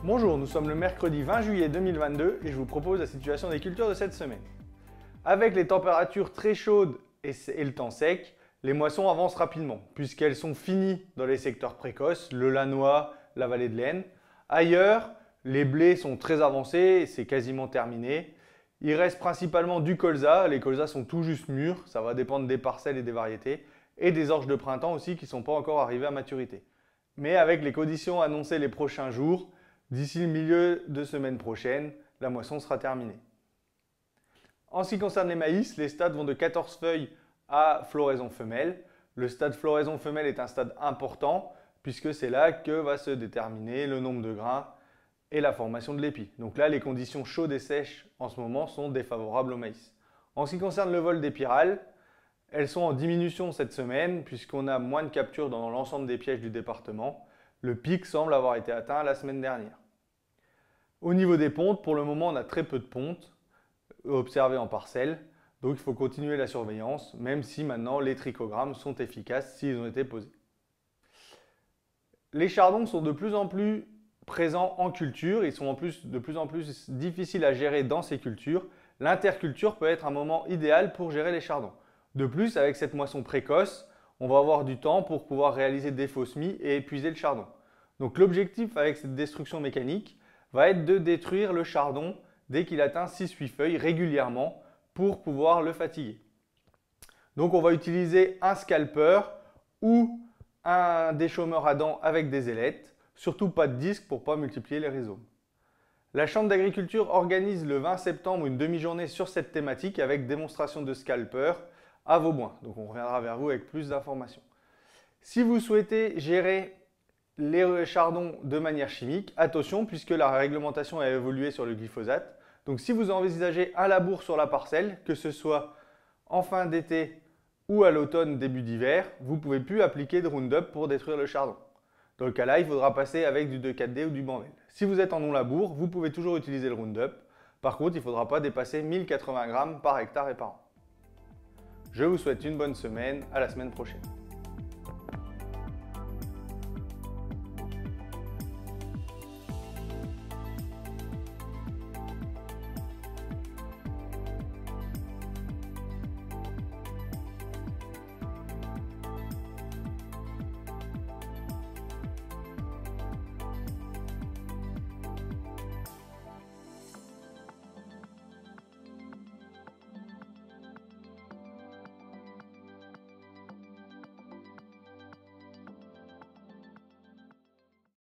Bonjour, nous sommes le mercredi 20 juillet 2022 et je vous propose la situation des cultures de cette semaine. Avec les températures très chaudes et le temps sec, les moissons avancent rapidement puisqu'elles sont finies dans les secteurs précoces, le Lannoy, la vallée de l'Aisne. Ailleurs, les blés sont très avancés, c'est quasiment terminé. Il reste principalement du colza, les colzas sont tout juste mûrs, ça va dépendre des parcelles et des variétés, et des orges de printemps aussi qui ne sont pas encore arrivées à maturité. Mais avec les conditions annoncées les prochains jours, d'ici le milieu de semaine prochaine, la moisson sera terminée. En ce qui concerne les maïs, les stades vont de 14 feuilles à floraison femelle. Le stade floraison femelle est un stade important puisque c'est là que va se déterminer le nombre de grains et la formation de l'épi. Donc là, les conditions chaudes et sèches en ce moment sont défavorables au maïs. En ce qui concerne le vol des pyrales, elles sont en diminution cette semaine puisqu'on a moins de captures dans l'ensemble des pièges du département. Le pic semble avoir été atteint la semaine dernière. Au niveau des pontes, pour le moment, on a très peu de pontes observées en parcelle. Donc il faut continuer la surveillance, même si maintenant les trichogrammes sont efficaces s'ils ont été posés. Les chardons sont de plus en plus présents en culture, ils sont en plus de plus en plus difficiles à gérer dans ces cultures. L'interculture peut être un moment idéal pour gérer les chardons. De plus, avec cette moisson précoce, on va avoir du temps pour pouvoir réaliser des faux semis et épuiser le chardon. Donc l'objectif avec cette destruction mécanique va être de détruire le chardon dès qu'il atteint 6-8 feuilles régulièrement pour pouvoir le fatiguer. Donc on va utiliser un scalper ou un déchaumeur à dents avec des ailettes, surtout pas de disque pour ne pas multiplier les rhizomes. La Chambre d'agriculture organise le 20 septembre une demi-journée sur cette thématique avec démonstration de scalper à Vauboin. Donc on reviendra vers vous avec plus d'informations. Si vous souhaitez gérer les chardons de manière chimique, attention puisque la réglementation a évolué sur le glyphosate. Donc si vous envisagez un labour sur la parcelle, que ce soit en fin d'été ou à l'automne, début d'hiver, vous ne pouvez plus appliquer de Roundup pour détruire le chardon. Dans le cas-là, il faudra passer avec du 2,4-D ou du Banvel. Si vous êtes en non-labour, vous pouvez toujours utiliser le Roundup. Par contre, il ne faudra pas dépasser 1080 grammes par hectare et par an. Je vous souhaite une bonne semaine, à la semaine prochaine.